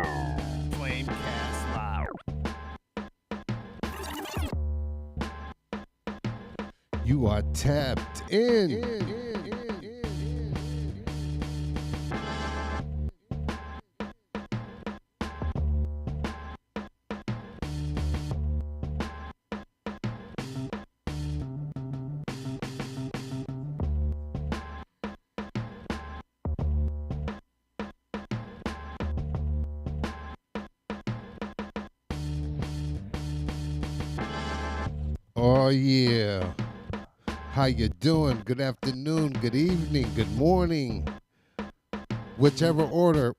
Flamecast Loud. You are tapped in. Oh yeah. How you doing? Good afternoon, good evening, good morning. Whichever order,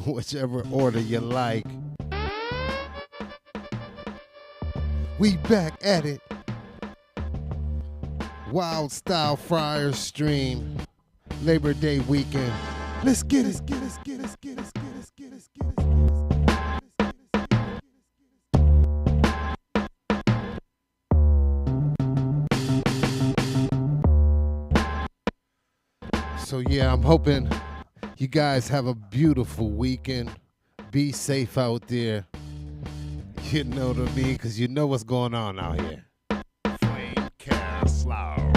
whichever order you like. We back at it. Wild Style Fryer stream. Labor Day weekend. Let's get it. So yeah, I'm hoping you guys have a beautiful weekend. Be safe out there. You know what I mean? Because you know what's going on out here. Flamecast Loud.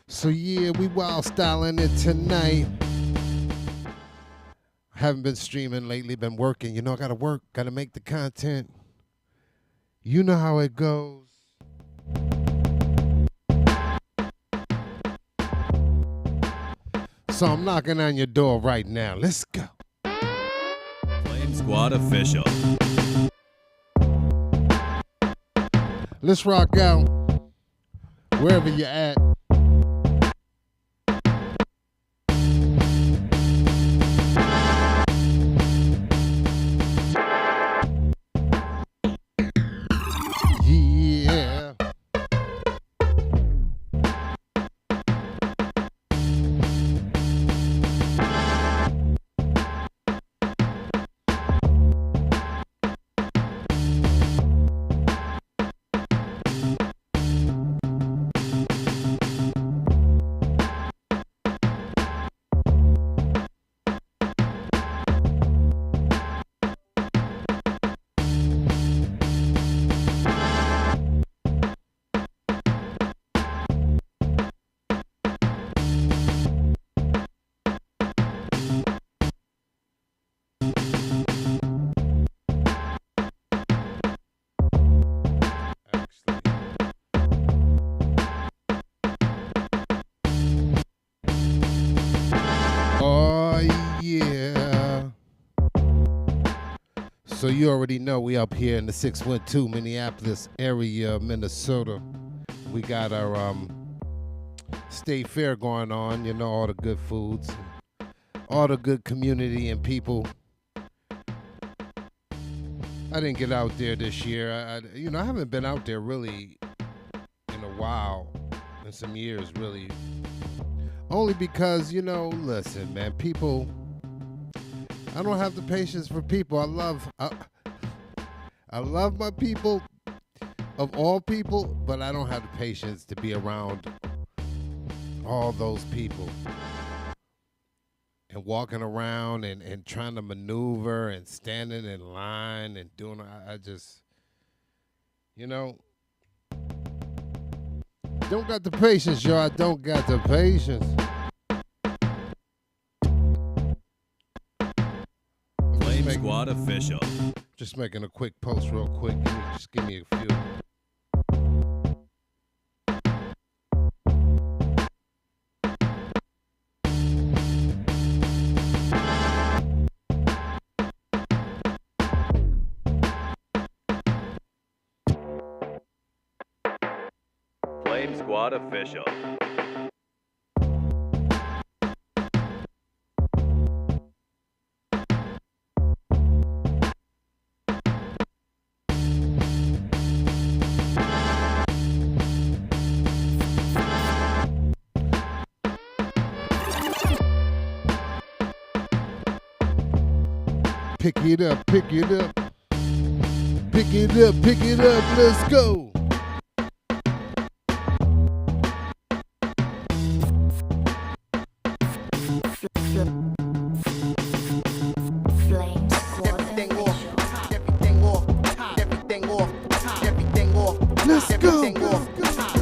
So yeah, we wild styling it tonight. Haven't been streaming lately, been working. You know, I gotta work, gotta make the content. You know how it goes. So I'm knocking on your door right now. Let's go. Flame Squad Official. Let's rock out. Wherever you're at. Yeah. Oh, yeah. So you already know we up here in the 612 Minneapolis area, Minnesota. We got our state fair going on, you know, all the good foods, all the good community and people. I didn't get out there this year. I haven't been out there really in a while, in some years, really. Only because, listen, man, people, I don't have the patience for people. I love my people, of all people, but I don't have the patience to be around all those people and walking around and trying to maneuver and standing in line and doing, I just, don't got the patience, y'all. I don't got the patience. Flame Squad Official. Just making a quick post real quick. Just give me a few. Flame Squad Official. Pick it up, pick it up. Pick it up, let's go. Let's go.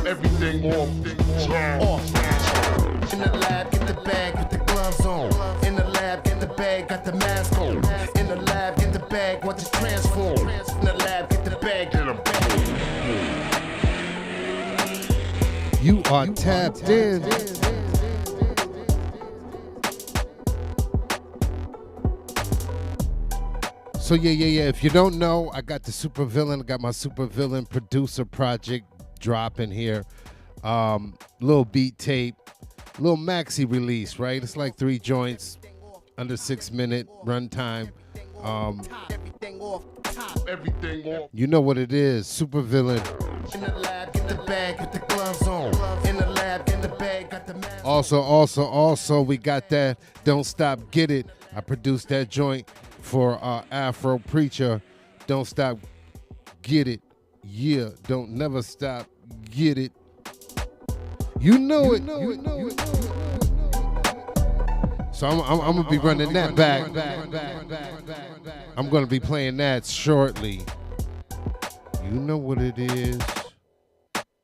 Everything off. In the lab, get the bag with the gloves on. In the lab, get the bag, got the mask on. In the lab, get the bag, watch it transform. In the lab, get the bag, get 'em. You are tapped in. So yeah. If you don't know, I got the supervillain. I got my supervillain producer project dropping here. Little beat tape, little maxi release, right? It's like 3 joints, under 6 minute runtime. Everything off. You know what it is, supervillain. In the lab, get the bag with the gloves on. In the lab, get the bag, got the mask. Also, we got that Don't Stop, Get It. I produced that joint for Afro Preacher. Don't Stop, Get It. Yeah, don't never stop, get it. You know it. So I'm gonna be running that back. I'm gonna be playing that shortly. You know what it is.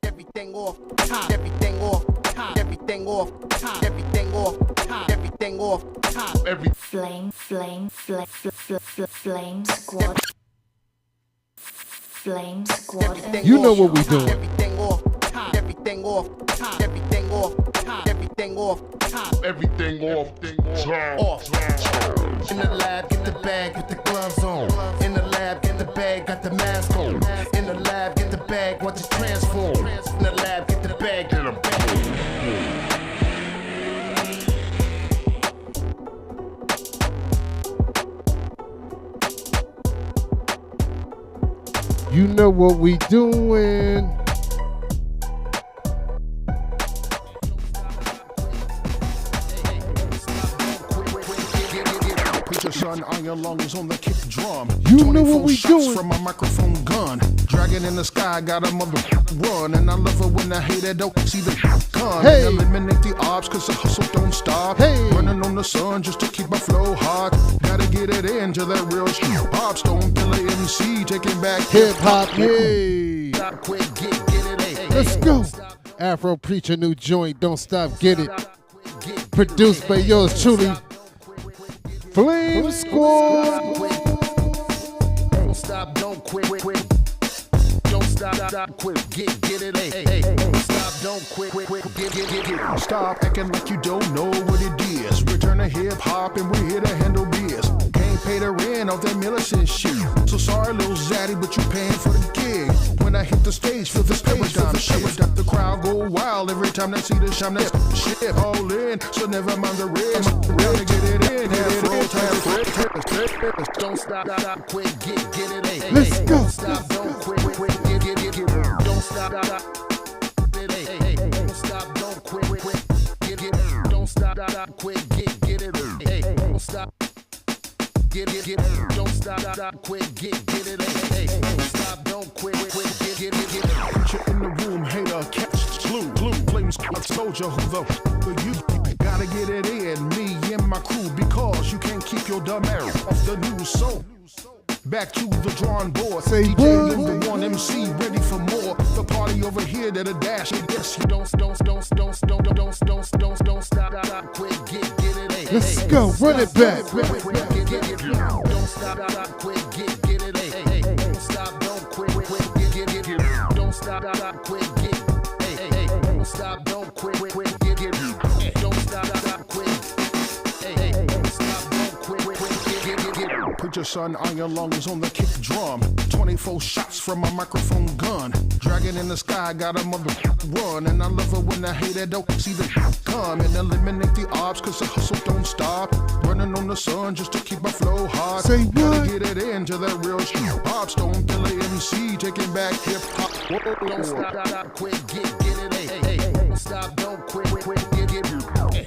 Everything off, top, everything off, top, everything off, top, everything off, top, everything off, top, every Flame squad. Flame squad. You know what we doing. everything off, top, everything off, top, everything off, top, everything off, top, everything off, off. In the lab, get the bag with the gloves on. In the lab, get the bag, got the mask on. In the lab, get the bag, watch it transform. In the lab, get the bag, get 'em. You know what we doing. Preacher son, iron lungs on the kick drum. You know what 24 we shots doing. from my microphone gun. Dragon in the sky, got a mother run. And I love it when I hate it, don't see the gun. Hey. Eliminate the ops, cause the hustle don't stop. Hey. Running on the sun just to keep my flow hot. Gotta get it into that real hip hop. Stone Killer MC, taking back Hip hop, yay. Stop, quit, get it, hey. Let's go. Afro Preacher, new joint. Don't stop, get it. Produced by yours truly, Flame Squad. Don't stop, don't quit. Don't stop, quit, get it, hey. Don't stop, don't quit, get. Stop acting like you don't know what it is. Return to hip hop and we're here to handle biz. Can't pay the rent off that Millicent shit. So sorry, little Zaddy, but you paying for the gig. When I hit the stage, feel this paradigm shift. The crowd go wild every time they see the shine. That's shit all in, so never mind the rest. Gotta get it in, Don't stop, quit, get it, hey. Let's go. Don't stop, don't quit, get. Don't stop, hey. Don't stop, don't quit, get. Don't stop, quit, get it, hey. Don't stop, get. Don't stop, quit, get it, hey. Don't stop, don't quit, get. Preacher in the room, hater, catch, glue, flames, I told you who the you gotta get it in, me and my crew, because you can't keep your dumb ass off the news. So back to the drawing board. Say DJ what? Live the one MC, ready for more. The party over here that a dash. Yes, you Don't stop, quit, get it, hey. Let's go, run it back. Don't stop, quit, get it, hey. Don't stop, don't quit, get. Don't stop, quit, get. Hey. Don't stop, don't quit, get. Don't stop, quit. Hey. Don't stop, don't quit, get. Preacher son, iron lungs on the kick drum. 24 shots from my microphone gun. Dragon in the sky, got a mother run. And I love it when I hate it, don't see the come. And eliminate the ops, cause the hustle don't stop. Running on the sun just to keep my flow hot. Say Gotta what? get it into that real hip hop. Stone Killer MC, taking back hip hop. Don't stop, quit, get it, hey. Don't stop, don't quit, get.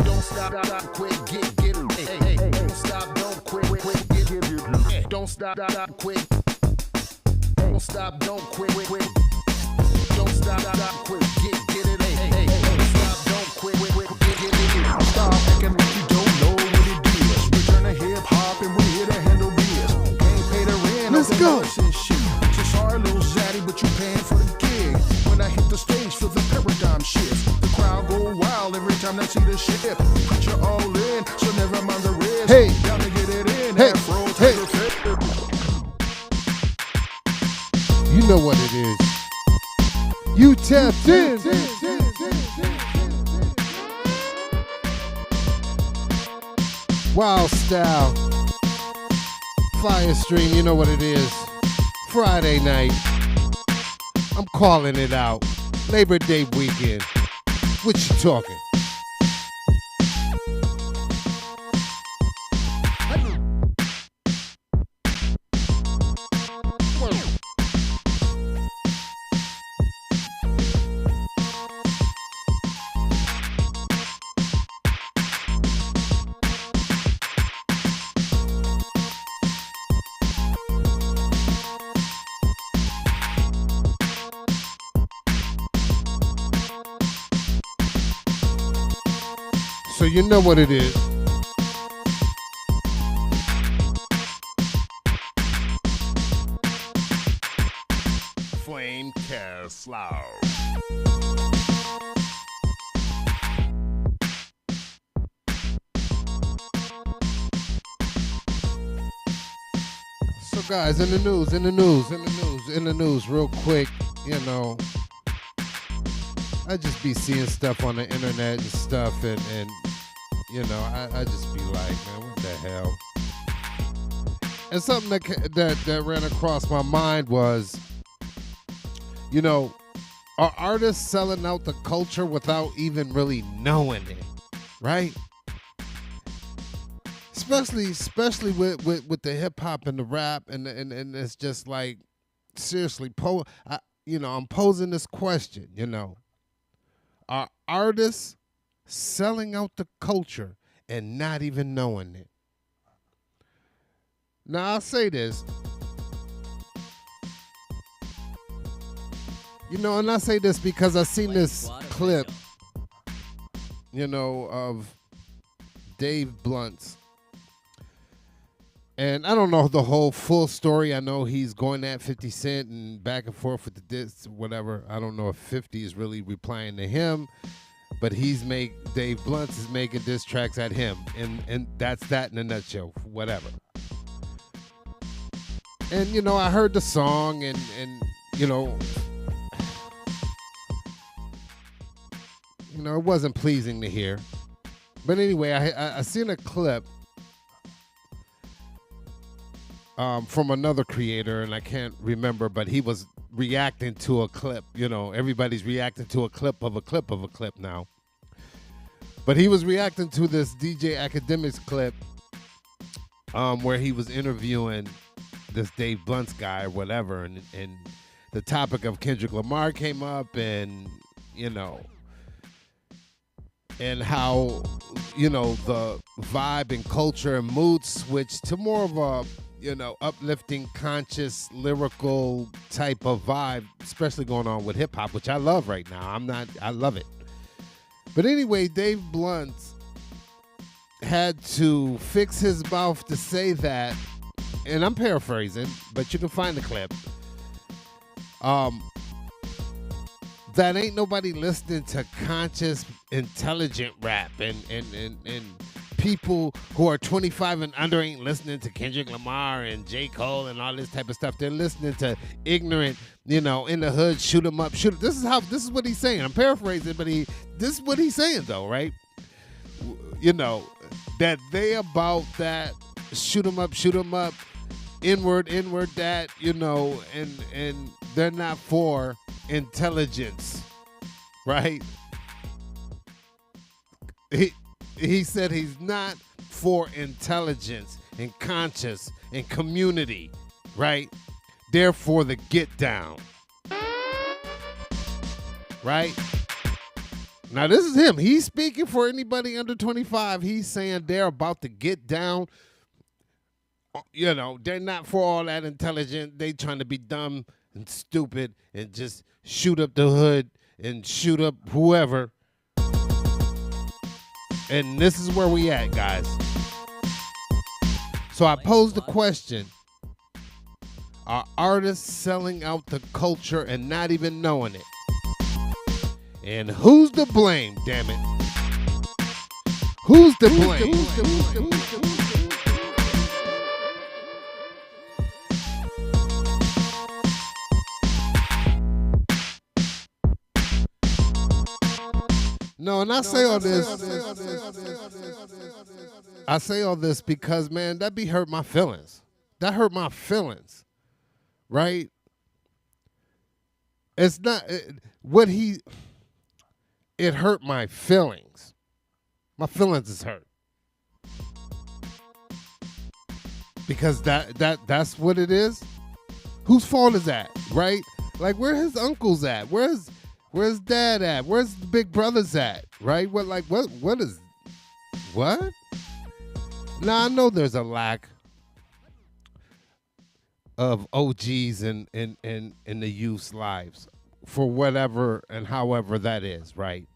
Don't stop, quit, get it, hey. Don't stop, don't quit, get. Don't stop, quit. Don't stop, don't quit. Don't stop, quit. Get it, hey. Don't stop, don't quit. Get it. Stop acting like you don't know what it is. Return to hip hop and we're here to handle biz. Ain't pay the rent. Let's go. Shit. So sorry, little zaddy, but you paying for the gig. When I hit the stage for the paradigm shift, the crowd go wild every time they see the shit. Put you all in, so never mind the risk. Hey. Down to get it in. Hey. Afro, Hey. You know what it is. You tapped in. Wild Style. Fire Stream, you know what it is. Friday night. I'm calling it out. Labor Day weekend. What you talking? So you know what it is. Flame Caslow. So guys, in the news, real quick, you know, I just be seeing stuff on the internet and stuff, and you know, I just be like, man, what the hell? And something that ran across my mind was, you know, are artists selling out the culture without even really knowing it, right? Especially with the hip hop and the rap, and it's just like, seriously, I'm posing this question, you know. Are artists selling out the culture and not even knowing it? Now, I'll say this. You know, and I say this because I seen this clip, you know, of Dave Blunt's. And I don't know the whole full story. I know he's going at 50 Cent and back and forth with the diss, whatever. I don't know if 50 is really replying to him, but Dave Blunt is making diss tracks at him. And that's that in a nutshell, whatever. And, you know, I heard the song and you know, it wasn't pleasing to hear. But anyway, I seen a clip from another creator, and I can't remember, but he was reacting to a clip. You know, everybody's reacting to a clip of a clip of a clip now. But he was reacting to this DJ Academics clip where he was interviewing this Dave Blunt's guy or whatever, and the topic of Kendrick Lamar came up, and, you know, and how, you know, the vibe and culture and mood switched to more of a, you know, uplifting, conscious, lyrical type of vibe, especially going on with hip hop, which I love right now. I love it. But anyway, Dave Blunt had to fix his mouth to say that, and I'm paraphrasing, but you can find the clip. That ain't nobody listening to conscious, intelligent rap, and people who are 25 and under ain't listening to Kendrick Lamar and J. Cole and all this type of stuff. They're listening to ignorant, you know, in the hood, shoot 'em up, shoot. This is what he's saying. I'm paraphrasing, but this is what he's saying though, right? You know, that they about that shoot 'em up, inward that, you know, and they're not for intelligence, right? He said he's not for intelligence and conscious and community, right? Therefore, the get down, right? Now, this is him. He's speaking for anybody under 25. He's saying they're about to get down. You know, they're not for all that intelligent. They trying to be dumb, and stupid and just shoot up the hood and shoot up whoever. And this is where we at, guys. So I posed the question, are artists selling out the culture and not even knowing it? And who's to blame, damn it? Who's to blame? No, and I say all this. I say all this because, man, that be hurt my feelings. That hurt my feelings, right? It's not it hurt my feelings. My feelings is hurt. Because that's what it is. Whose fault is that, right? Like, where his uncles at? Where's dad at? Where's the big brothers at? Right? What is what? Now I know there's a lack of OGs in the youth's lives for whatever and however that is, right?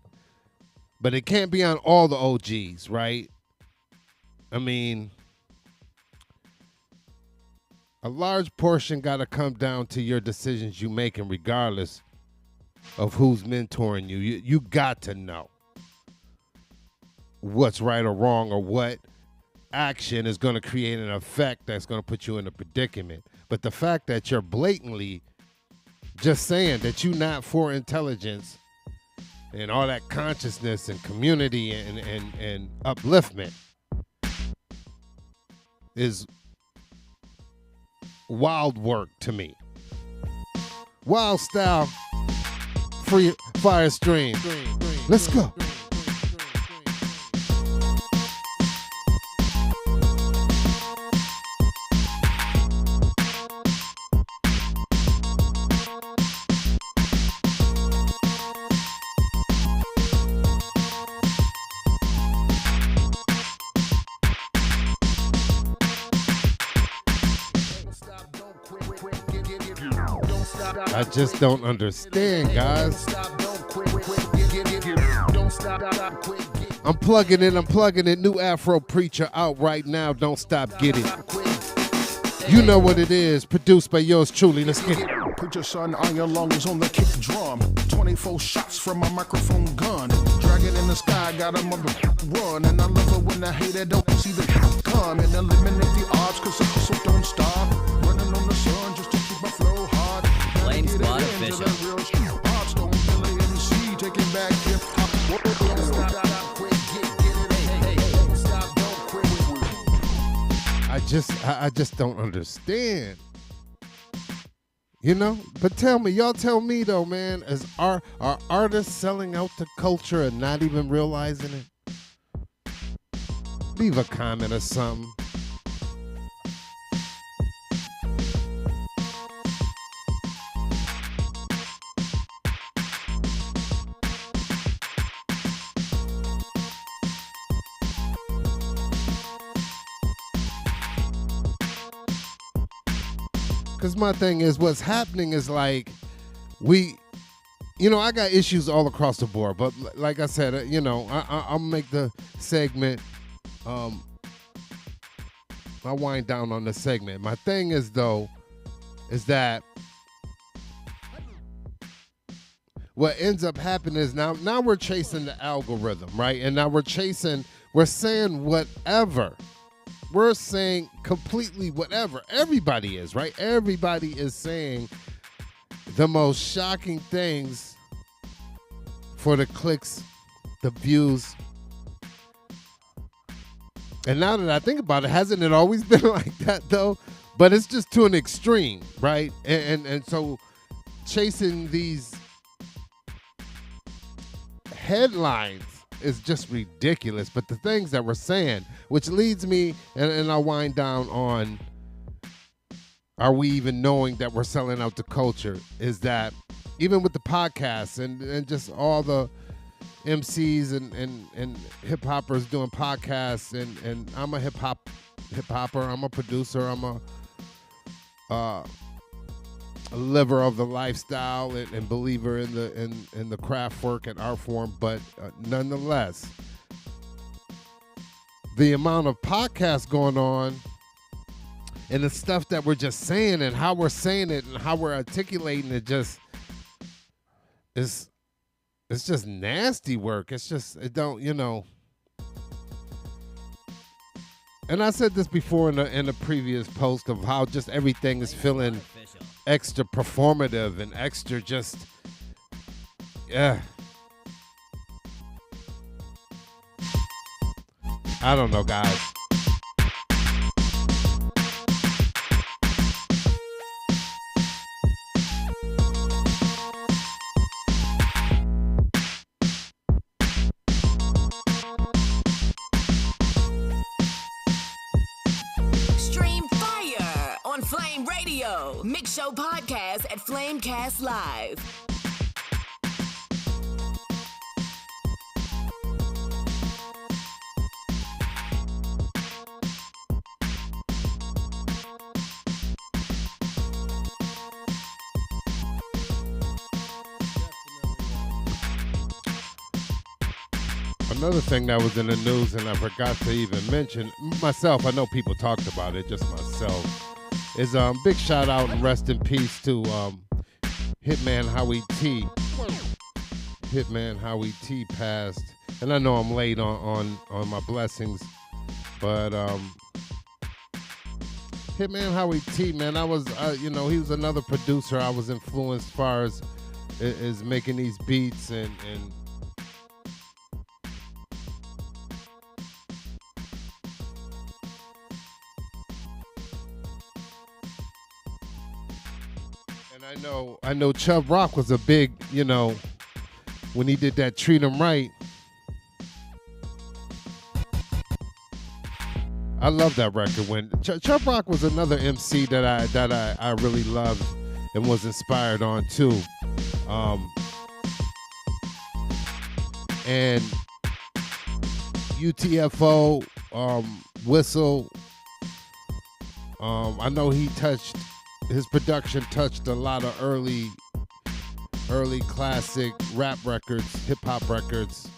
But it can't be on all the OGs, right? I mean, a large portion got to come down to your decisions you making, regardless of who's mentoring you. You got to know what's right or wrong, or what action is going to create an effect that's going to put you in a predicament. But the fact that you're blatantly just saying that you're not for intelligence and all that consciousness and community and upliftment is wild work to me. Wild style, free fire stream. Let's go. I just don't understand, guys. I'm plugging it. New Afro Preacher out right now. Don't stop, get it. You know what it is. Produced by yours truly. Let's get it. Put your son on your lungs on the kick drum. 24 shots from my microphone gun. Dragon in the sky, got a mother run. And I love it when I hate it, don't see the come. And eliminate the odds, cause the hustle don't stop. Running on the sun just to keep my flow hard. Flame Squad official. I just don't understand. You know? But y'all tell me though, man, are artists selling out the culture and not even realizing it? Leave a comment or something. Because my thing is, what's happening is like, I got issues all across the board. But like I said, I'll make the segment, I'll wind down on the segment. My thing is, though, is that what ends up happening is now we're chasing the algorithm, right? And now we're saying whatever. We're saying completely whatever. Everybody is, right? Everybody is saying the most shocking things for the clicks, the views. And now that I think about it, hasn't it always been like that, though? But it's just to an extreme, right? And so chasing these headlines is just ridiculous. But the things that we're saying, which leads me, and I'll wind down on, are we even knowing that we're selling out the culture, is that even with the podcasts and just all the MCs and hip hoppers doing podcasts, and I'm a hip hopper, I'm a producer, I'm a liver of the lifestyle and believer in the craft work and art form, but nonetheless, the amount of podcasts going on and the stuff that we're just saying and how we're saying it and how we're articulating it just is, it's just nasty work. It's just, it don't, you know. And I said this before in a previous post of how just everything is feeling extra performative and extra just, yeah. I don't know, guys. Stream fire on Flame Radio. Mix Show podcast at Flamecast Live. Another thing that was in the news and I forgot to even mention myself, I know people talked about it, just myself, is big shout out and rest in peace to Hitman Howie T. Hitman Howie T passed, and I know I'm late on my blessings, but Hitman Howie T, man, I was he was another producer I was influenced as far as making these beats and I know Chubb Rock was a big, when he did that Treat 'Em Right. I love that record. When Chubb Rock was another MC that I really loved and was inspired on too. And UTFO, Whistle. I know his production touched a lot of early classic rap records, hip hop records.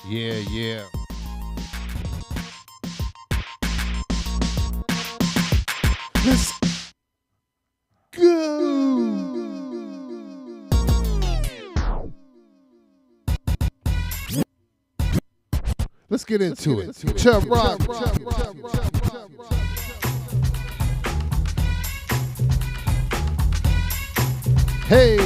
Yeah. Let's go. Let's get into it. Chubb Rock. Hey.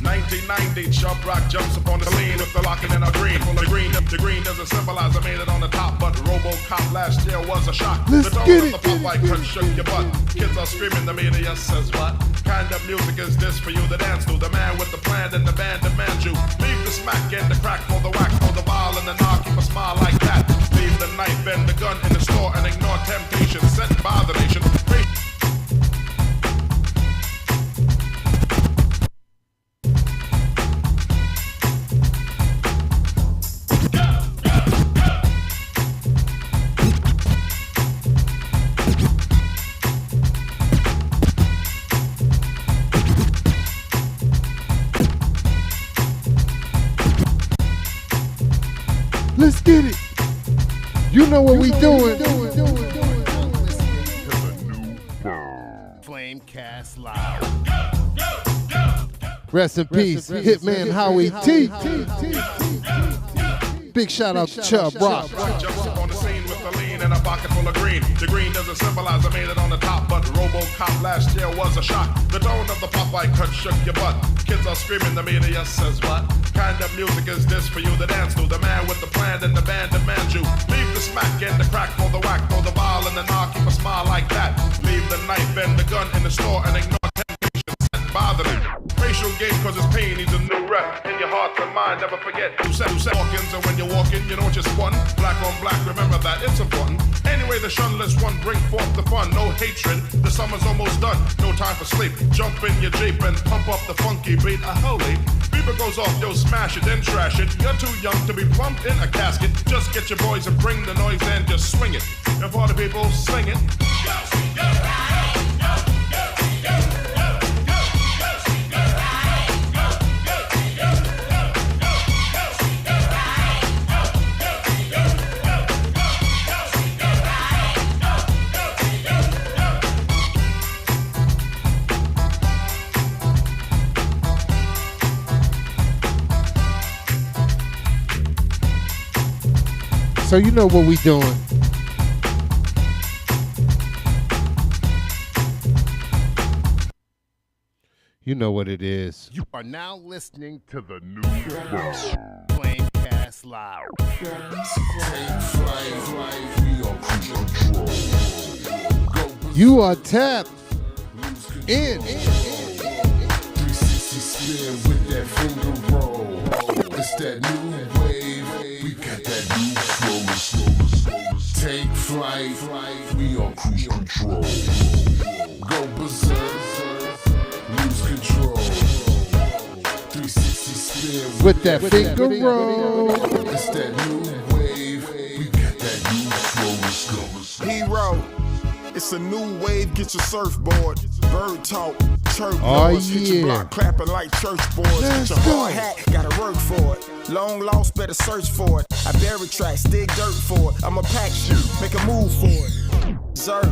1990, Chubb Rock jumps upon the scene with the locking and a green. Full of green, the green doesn't symbolize I made it on the top, but RoboCop last year was a shock. Let's the tone get of it. the pop like crunch shook your butt. Kids are screaming, the media says what? Kind of music is this for you to dance to? The man with the plan and the band demands you. Leave the smack and the crack for the whack, for the ball and the knock, keep a smile like that. Leave the knife and the gun in the store and ignore temptation sent by the nation. Let's get it. You know what we doing. Flamecast Live. Rest in peace, Hitman Howie T. Big shout out to Chubb Rock. Jumps up on the scene with the lean and a pocket full of green. The green doesn't symbolize I made it on the top, but RoboCop last year was a shock. The tone of the Popeye cut shook your butt. Kids are screaming, the media says what? Kind of music is this for you to dance to? The man with the plan and the band demands you. Leave the smack and the crack for the whack, for the ball and the knock, keep a smile like that. Leave the knife and the gun in the store and ignore temptation sent by the racial game cause it's pain needs a new rep. In your heart and mind, never forget who said Hawkins, and when you're walking, you know what you spun. Black on black, remember that, it's important. Anyways, say the shunless one, bring forth the fun. No hatred, the summer's almost done. No time for sleep. Jump in your Jeep and pump up the funky beat. Holy, beaver goes off, yo, smash it, then trash it. You're too young to be plumped in a casket. Just get your boys and bring the noise and just swing it. And for the people, sing it. So you know what we doing. You know what it is. You are now listening to the new Flamecast Live. You are tapped in. 360 spin with that finger roll. It's that new wave. We got that new flow. Take flight. We on cruise control. Go berserk. Lose control. 360 spin With that finger roll. It's that new wave. We got that new flow. Hero, it's a new wave. Get your surfboard. Bird talk. Chirp Oh, blowers. Hit your yeah. block clapping like church boys. Let's Get your go. hard hat. Gotta work for it. Long lost, better search for it. I bury tracks, dig dirt for it. I'm a pack shoot, make a move for it. Zerk,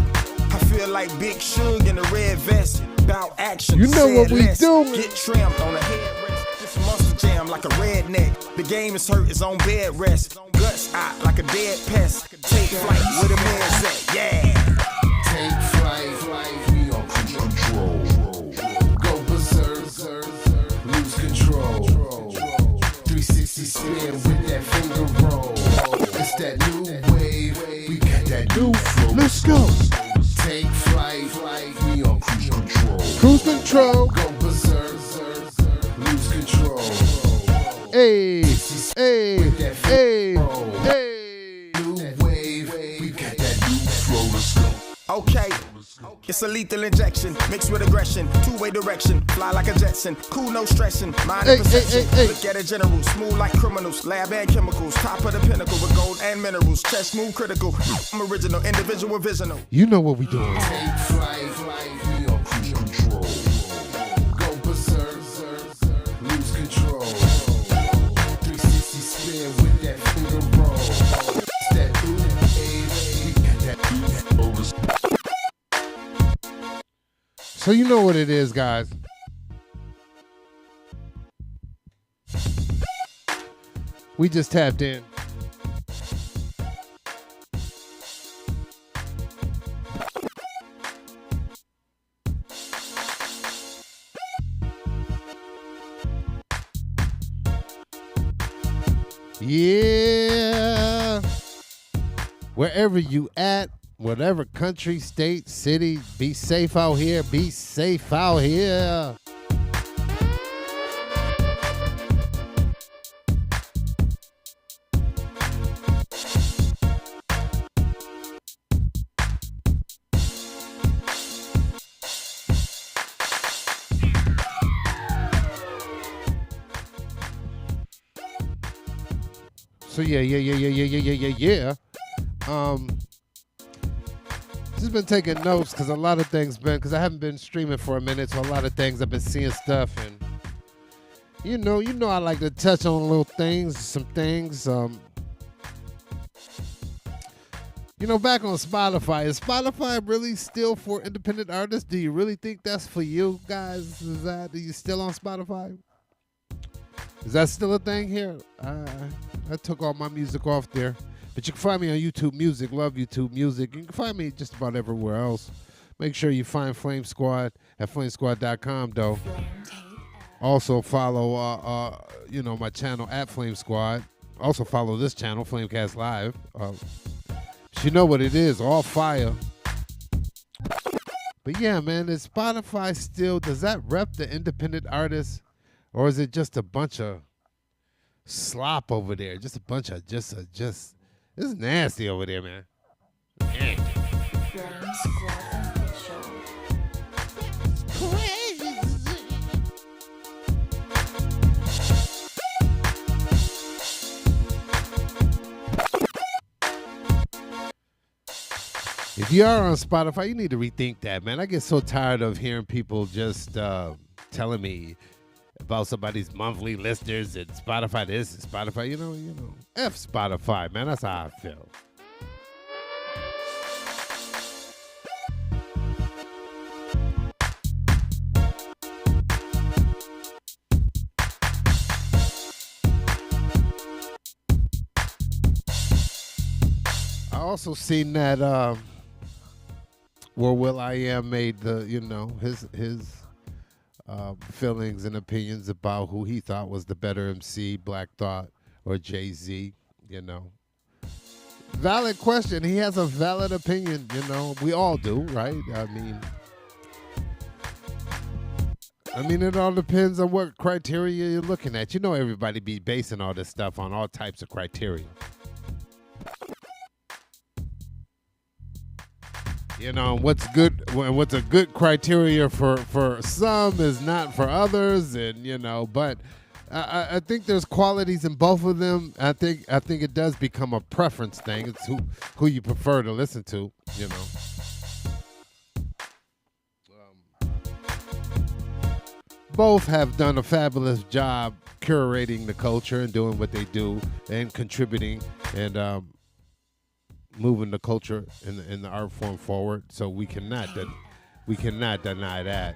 I feel like Big Suge in a red vest. Bout action, You know said what we less. doing. Get trimmed on a headrest. This monster jam like a redneck. The game is hurt, it's on bed rest. Guts out like a dead pest. Take flight with a man's at, yeah. Take flight, we on cruise control. Go berserk, lose control. 360 spin with that finger roll. It's that new wave, we got that new flow. Let's go. Take flight, we on cruise control. Cruise control. Go berserk, lose control. Hey, hey, hey, hey. New wave, we got that new flow. Let's go. Okay, it's a lethal injection mixed with aggression, two-way direction, fly like a Jetson, cool no stressing, mind and perception. Hey. Look at a general, smooth like criminals, lab and chemicals, top of the pinnacle with gold and minerals, chest smooth critical. I'm original, individual, visional. You know what we doing. Take flight, we on cruise control. Go berserk, lose control. 360 spin with that finger roll. It's that new wave, we got that new flow. So you know what it is, guys. We just tapped in. Yeah. Wherever you at, whatever country, state, city, be safe out here. Be safe out here. So yeah. Just been taking notes because a lot of things because I haven't been streaming for a minute, so a lot of things I've been seeing stuff, and you know I like to touch on little things, some things. Back on Spotify, is Spotify really still for independent artists? Do you really think that's for you guys? Are you still on Spotify? Is that still a thing here? I took all my music off there. But you can find me on YouTube Music. Love YouTube Music. You can find me just about everywhere else. Make sure you find Flame Squad at flamesquad.com, though. Also follow, my channel at Flame Squad. Also follow this channel, Flamecast Live. But you know what it is, all fire. But yeah, man, is Spotify still, does that rep the independent artists? Or is it just a bunch of slop over there? Just a bunch of, it's nasty over there, man. Flame Squad Official. If you are on Spotify, you need to rethink that, man. I get so tired of hearing people just telling me about somebody's monthly listeners and Spotify this and Spotify. You know, F Spotify, man. That's how I feel. I also seen that where Will I Am made the, his feelings and opinions about who he thought was the better MC, Black Thought or Jay-Z, Valid question. He has a valid opinion, We all do, right? I mean, it all depends on what criteria you're looking at. Everybody be basing all this stuff on all types of criteria. What's a good criteria for some is not for others, but I think there's qualities in both of them. I think it does become a preference thing. It's who you prefer to listen to, Both have done a fabulous job curating the culture and doing what they do and contributing and moving the culture in the art form forward. So we cannot deny that,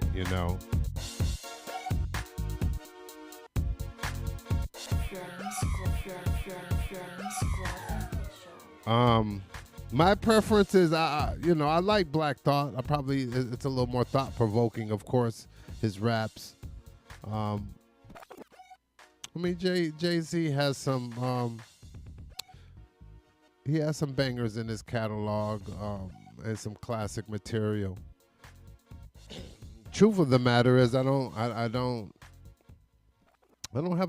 My preference is, I like Black Thought. It's a little more thought-provoking, of course, his raps. Jay-Z has some, he has some bangers in his catalog, and some classic material. Truth of the matter is, I don't have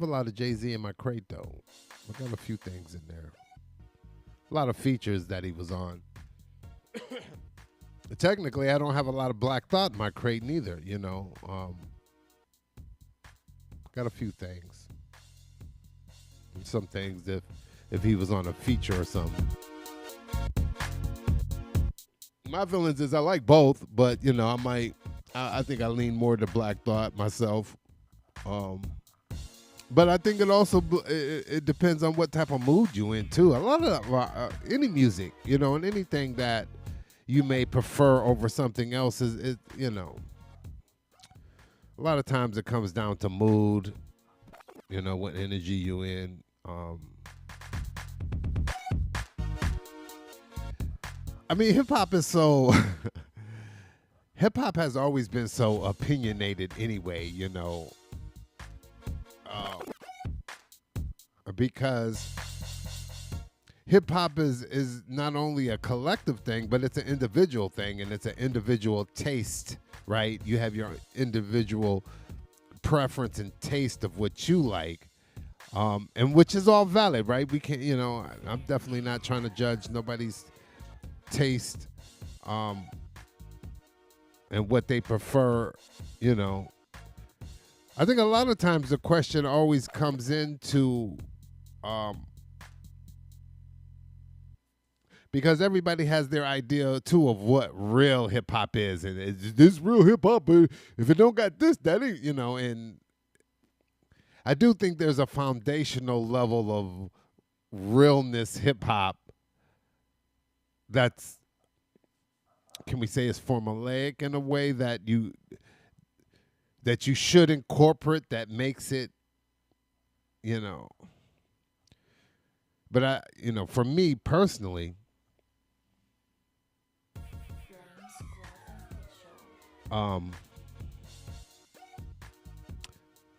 a lot of Jay-Z in my crate though. I got a few things in there. A lot of features that he was on. Technically, I don't have a lot of Black Thought in my crate neither, Got a few things. Some things if he was on a feature or something. My feelings is I like both, but I think I lean more to Black Thought myself. But I think it also it depends on what type of mood you in too. A lot of any music, and anything that you may prefer over something else is a lot of times it comes down to mood, what energy you in. Hip hop is so. Hip hop has always been so opinionated anyway, because hip hop is not only a collective thing, but it's an individual thing, and it's an individual taste, right? You have your individual preference and taste of what you like. And which is all valid, right? We can't, I'm definitely not trying to judge nobody's taste, and what they prefer, I think a lot of times the question always comes into, because everybody has their idea too of what real hip hop is, and is this real hip hop? If it don't got this, that ain't, and I do think there's a foundational level of realness hip hop that's, can we say, is formulaic in a way that you should incorporate, that makes it, but for me personally,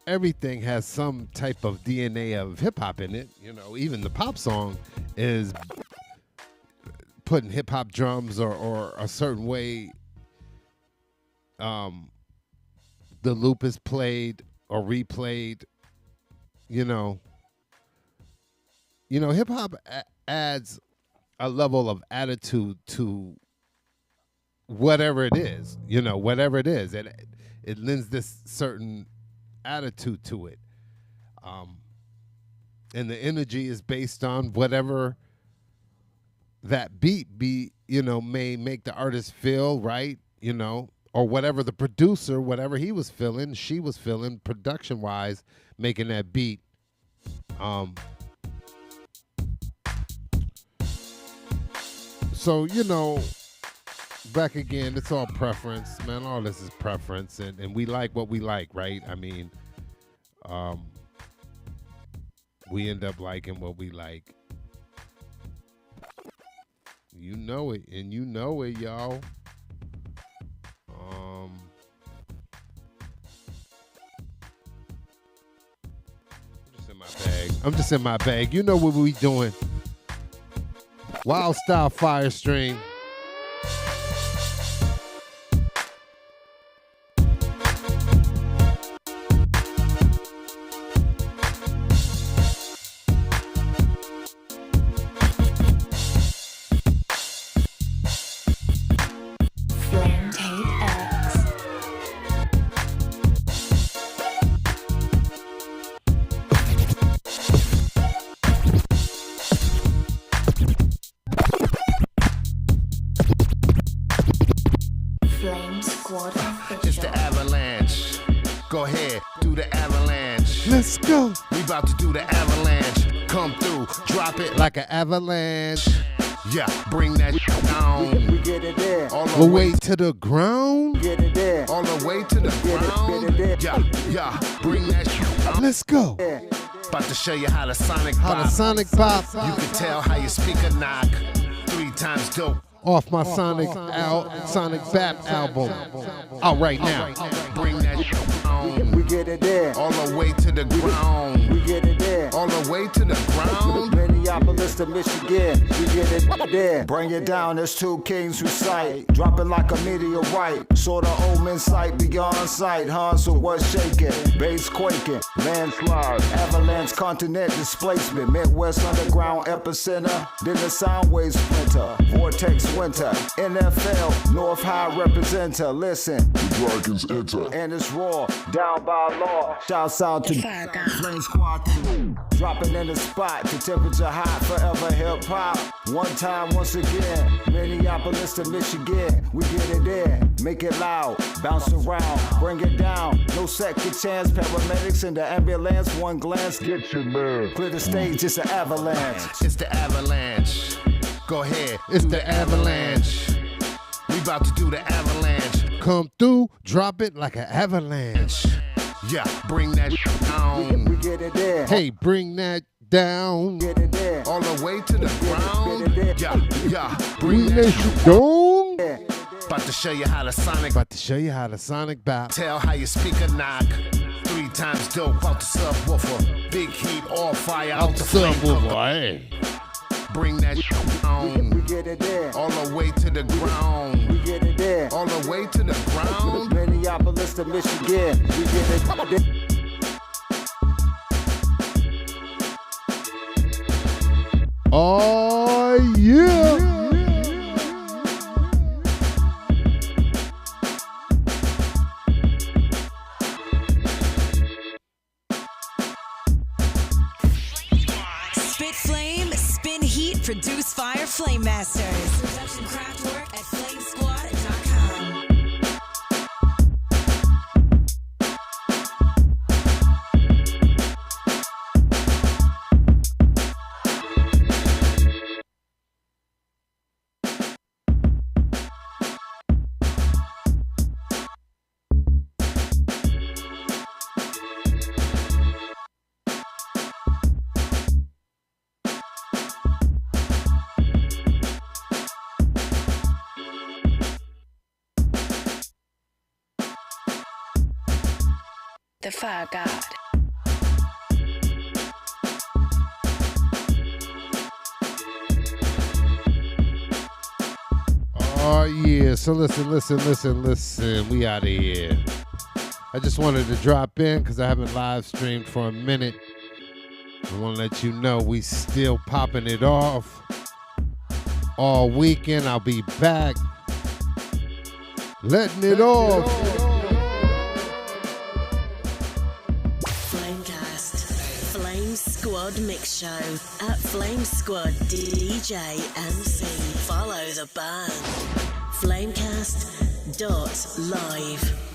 everything has some type of DNA of hip hop in it. Even the pop song is putting hip hop drums or a certain way the loop is played or replayed. Hip hop adds a level of attitude to whatever it is, whatever it is. It lends this certain attitude to it. And the energy is based on whatever that beat may make the artist feel, right? Or whatever the producer, whatever he was feeling, she was feeling production-wise, making that beat. So, back again, it's all preference, man. All this is preference, and we like what we like, right? I mean, we end up liking what we like. You know it, and you know it, y'all. I'm just in my bag. You know what we doing. Wild Style Fire Stream. It's the avalanche. Go ahead, do the avalanche. Let's go. We about to do the avalanche. Come through, drop it like an avalanche. Yeah, bring that down. We get it there. All the way to the ground. Get it there. All the way to the ground. Yeah, bring that down. Let's go. About to show you how the sonic pop. You can tell how your speaker knock. 3 times dope. Off my Sonic Bap album. Out right now. Bring that down. We get it there. All the way to the ground. We get it there. All the way to the ground. Minneapolis to Michigan. We get it there. Bring it down. There's 2 kings who sight. Dropping like a meteorite. Sorta omen sight beyond sight. So what's shaking? Bass quaking. Landslide. Avalanche continent displacement. Midwest underground epicenter. Then the sound wave splinter. Vortex winter. NFL. North High representer. Listen. The dragons enter. And it's raw. Down by law. Shouts out to Flame Squad crew. Dropping in the spot. The temperature hot. Forever hip hop. One time, once again. Minneapolis to Michigan. We get it in. Make it loud. Bounce around. Bring it down. No second chance. Paramedics in the ambulance. One glance. Get your man. Clear the stage. It's an avalanche. It's the avalanche. Go ahead. It's the avalanche. We about to do the avalanche. Come through, drop it like an avalanche. Yeah, bring that down. We get it there. Hey, bring that down. Get it there. All the way to the ground. Yeah, bring that shit down. About to show you how the sonic. About to show you how the sonic bop. Tell how your speaker knock. 3 times dope out the subwoofer. Big heat, all fire out the subwoofer. Bring that down. We get it there. All the way to the ground. We get it there. All the way to the ground. Minneapolis to Michigan. We get it there. Oh, yeah. Spit flame, spin heat, produce fire, Flame Masters. Production craft work at flamesquad.com. The Fire God. Oh, yeah. So listen. We out of here. I just wanted to drop in because I haven't live streamed for a minute. I want to let you know we still popping it off all weekend. I'll be back letting it off. Flamecast, Flame Squad Mix Show at Flame Squad DJ MC. Follow the band. Flamecast.live.